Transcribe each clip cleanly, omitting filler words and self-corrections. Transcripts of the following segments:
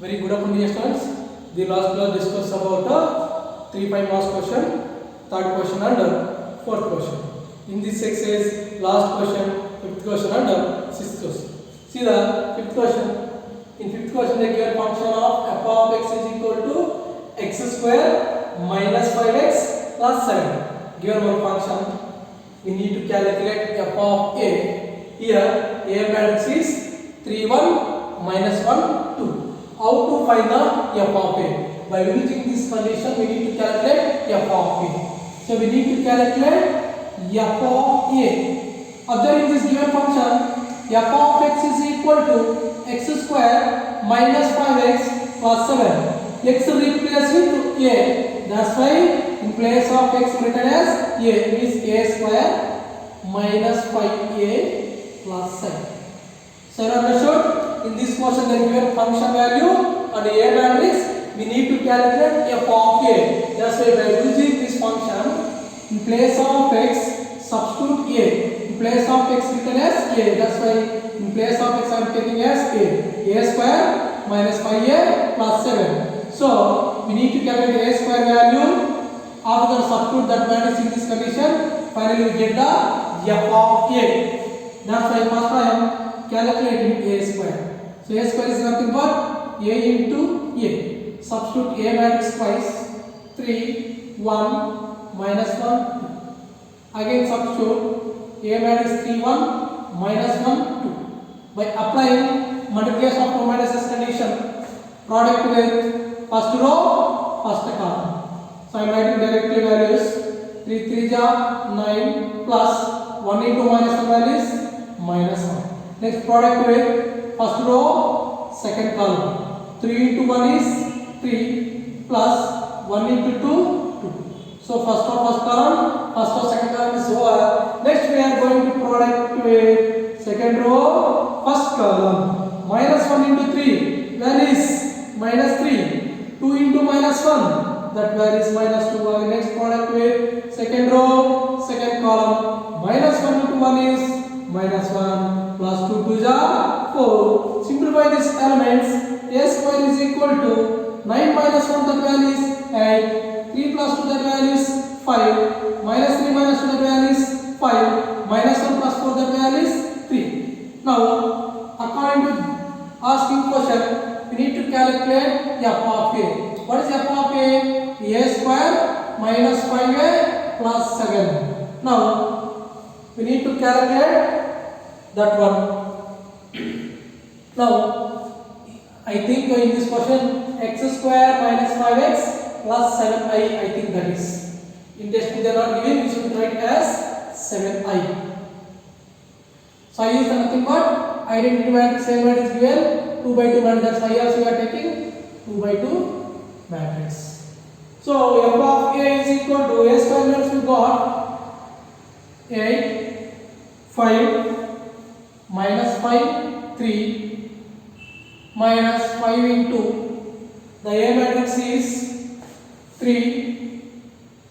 Very good afternoon, students. The last class discussed about 3-5 marks question, third question and fourth question. In this exercise, last question, fifth question and sixth question. See the fifth question. In fifth question, they give a function of f of x is equal to x square minus 5x plus 7. Given one function, we need to calculate f of a. Here, a matrix is 3, 1, minus 1, 2. How to find the f of a? By using this condition, we need to calculate f of a. So we need to calculate f of a. Observing this given function, f of x is equal to x square minus 5x plus 7. X replaced with a. That's why in place of x written as a means a square minus 5a plus 7. So understood? In this question, there given function value and a matrix, we need to calculate f of a. That's why by using this function, in place of x, substitute a. In place of x written as a. That's why in place of x I am taking as a square minus 5a plus 7. So we need to calculate a square value. After substitute that matrix in this condition, finally we get the f of a. That's why first I am calculating a square. So a square is nothing but a into a. Substitute a matrix twice. 3, 1, minus 1, 2. Again substitute a matrix 3, 1, minus 1, 2. By applying multiplication of two matrices condition, product with first row, first column. So I am writing directly values. 3, 3 ja 9 plus 1 into minus 1 value is minus 1. Next product with first row, second column. 3 into 1 is 3 plus 1 into 2, 2. So first row, first column, first row, second column is over. Next we are going to product with second row, first column. Minus 1 into 3, value is minus 3. 2 into minus 1, that value is minus 2. Next product with second row, second column. Minus 1 into 1 is minus 1 plus 2 2 ja 4. Simplify these elements. A square is equal to 9 minus 1, that value is 8. 3 plus 2, that value is 5. Minus 3 minus 2, that value is 5. Minus 1 plus 4, that value is 3. Now, according to asking question, we need to calculate f of a. What is f of a? A square minus 5a plus 7. Now, we need to calculate that one. Now, I think in this question, x square minus 5x plus 7i, I think that is. In textbook they are not given, we should write as 7i. So I is nothing but identity matrix, same matrix given, 2 by 2 matrix. That's why also we are taking 2 by 2 matrix. So f of a is equal to a square means we got 8, 5, minus 5, 3, minus 5 into the A matrix is 3,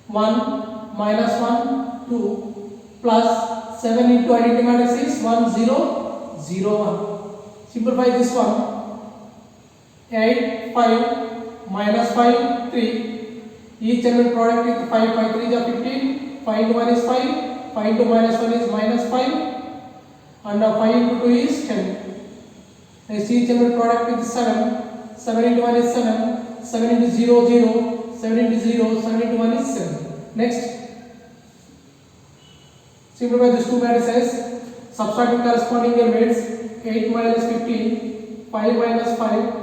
1, minus 1, 2, plus 7 into identity matrix is 1, 0, 0, 1. Simplify this one. 8, 5, minus 5, 3. Each element product with 5, 5, 3 is 15. 5 into 1 is 5. 5 into minus 1 is minus 5. And 5 into 2 is 10. Next each element product with 7. 7 into 1 is 7. 7 into 0, 0. 7 into 0, 7 into 1 is 7. Next, simplify these two matrices. Subtracting corresponding elements. 8 minus 15. 5 minus 5.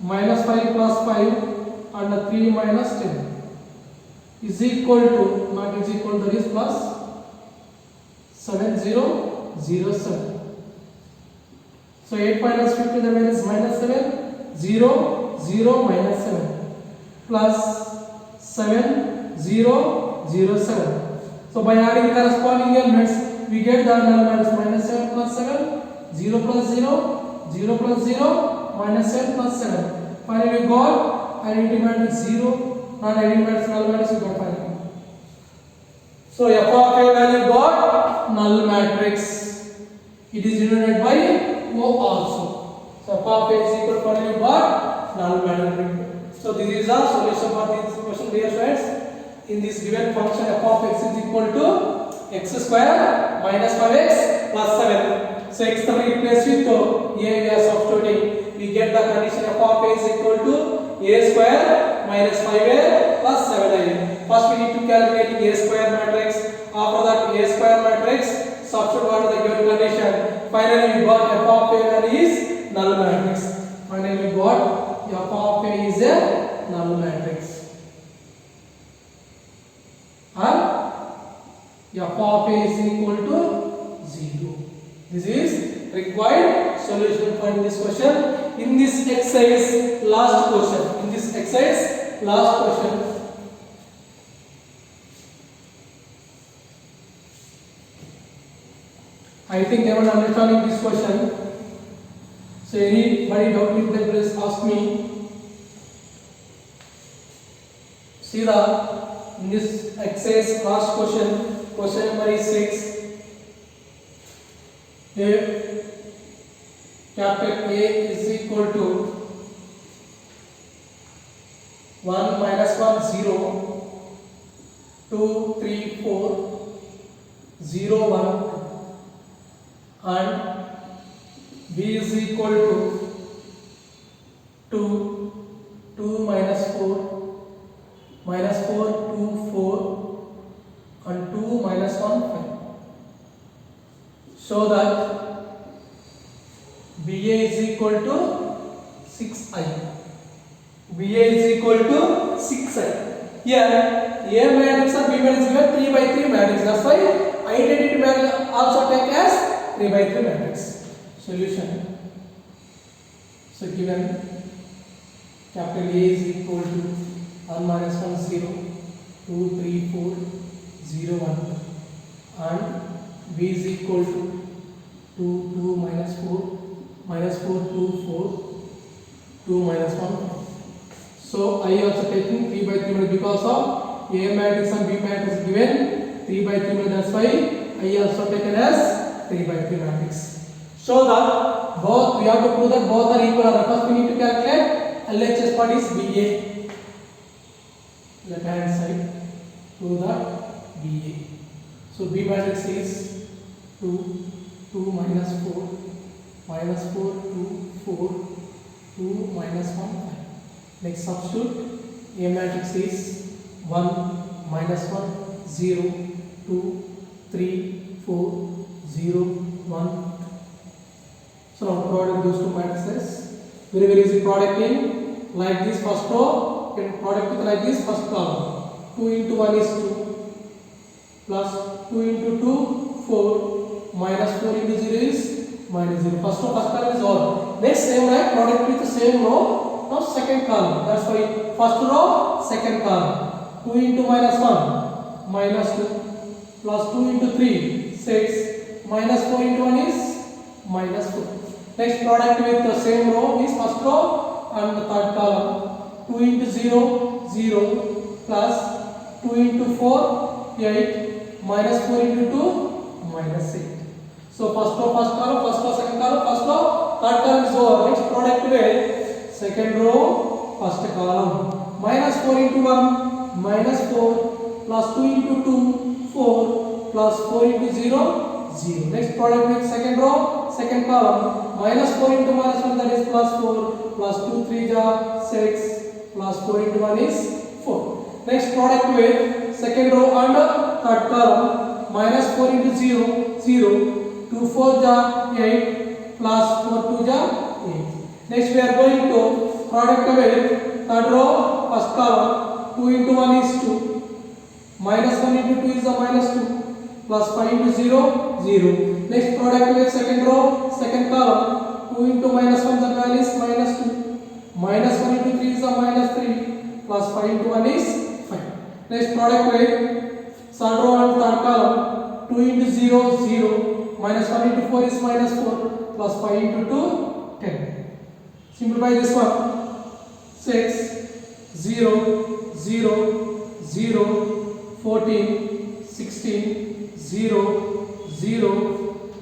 Minus 5 plus 5. And 3 minus 10. Is equal to, not is equal to, that is plus 7, 0, 0, 7. So 8 minus 15, the value is minus 7, 0, 0, minus 7. Plus 7, 0, 0, 7. So by adding corresponding elements, we get the element is minus 7 plus 7, 0 plus 0, 0 plus 0, minus 7 plus 7. Finally we got identity matrix 0, not identity matrix, null matrix we got finally. So f of a value got null matrix. It is denoted by O also. So f of a is equal to finally got null matrix. So this is the solution for this question, dear students. In this given function f of x is equal to x square minus 5x plus 7. So x we replace with a we are substituting. We get the condition f of a is equal to a square minus 5a plus 7a. First we need to calculate a square matrix. After that a square matrix, substitute what the given condition. Finally we got f of a is null matrix. Finally we got f of a is a null matrix. And f of a is equal to 0. This is required solution for this question. In this exercise, last question. In this exercise, last question. I think everyone understanding this question. So anybody doubt it, then please ask me. See in this exercise, last question, question number is 6. If capital A is equal to 1 minus 1 0 2 3 4 0 1 and B is equal to 2 minus 4 minus 4 2 4 and 2 minus 1 5. So that BA is equal to 6i. BA is equal to 6i. Here A matrix and B matrix given 3 by 3 matrix. That's why identity matrix also take as 3 by 3 matrix. Solution. So given capital A is equal to 1 minus 1 0 2 3 4 0 1 and B is equal to 2 minus 4 minus 4 2 4 2 minus 1. So I also taking 3 by 3 because of A matrix and B matrix given 3 by 3, that's why I also taken as 3 by 3 matrix. So that both we have to prove that both are equal. First we need to calculate LHS part is BA. Left hand side prove that BA. So B matrix is 2 minus 4 minus 4 2 4 2 minus 1 5. Next substitute A matrix is 1 minus 1 0 2 3 4 0 1. So now product those two matrices. Very easy producting like this first row, can product with like this first column. 2 into 1 is 2 plus 2 into 2 4 minus 4 into 0 is minus 0. First row first column is all. Next same like product with the same row. Now second column. That's why first row second column. 2 into minus 1 minus 2 plus 2 into 3 6 minus 4 into 1 is minus 4. Next product with the same row is first row and the third column. 2 into 0 0 plus 2 into 4 8 minus 4 into 2 minus 8. So first row second column, first row third column is over. Next product with second row first column minus 4 into 1 minus 4 plus 2 into 2 4 plus 4 into 0 0. Next product with second row second column minus 4 into minus 1, that is plus 4 plus 2 3 ja 6 plus 4 into 1 is 4. Next product with second row and third column minus 4 into 0 0 2 4 ja 8 plus 4 2 ja 8. Next we are going to product with third row first column 2 into 1 is 2 minus 1 into 2 is a minus 2 plus 5 into 0 0. Next product with second row second column 2 into minus 1, the value is minus 2 minus 1 into 3 is a minus 3 plus 5 into 1 is 5. Next product with third row and third column 2 into 0 0 minus 1 into 4 is minus 4 plus 5 into 2 10. Simplify this one 6 0 0 0 14 16 0 0.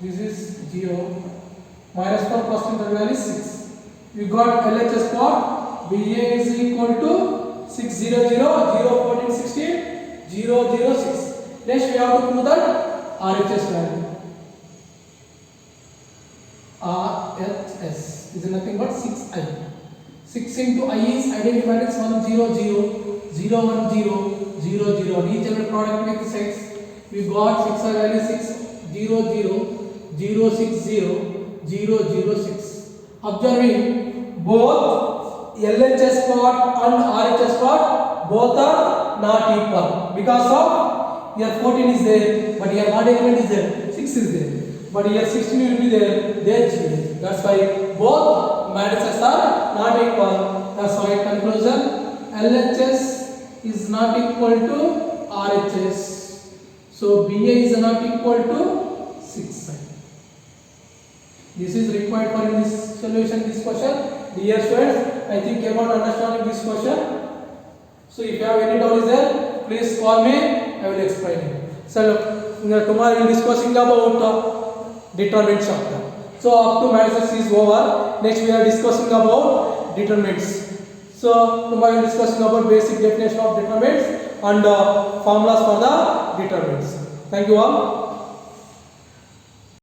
This is 0 minus 1 plus 10, the value is 6 We got LHS part BA is equal to 600 014 16 006. Next we have to prove that RHS value. RHS is nothing but 6I. 6 into I is identity matrix 1 0 0 0 1 0 0 0. Each other product with 6. We got 6I value 6 0 0 0 6 0 0 0 6. Observing both LHS part and RHS part both are not equal because of here 14 is there but here one element is there, 6 is there, but here 16 will be there, there 3 is there. That's why both matrices are not equal. That's why conclusion LHS is not equal to RHS. So BA is not equal to 6I. This is required for in this solution this question. Dear students, I think everyone understanding this question. So if you have any doubt is there, please call me. I will explain it. So tomorrow we will discussing about determinant chapter. So up to matrices is over. Next we are discussing about determinants. So tomorrow we will discussing about basic definition of determinants and formulas for the determinants. Thank you all.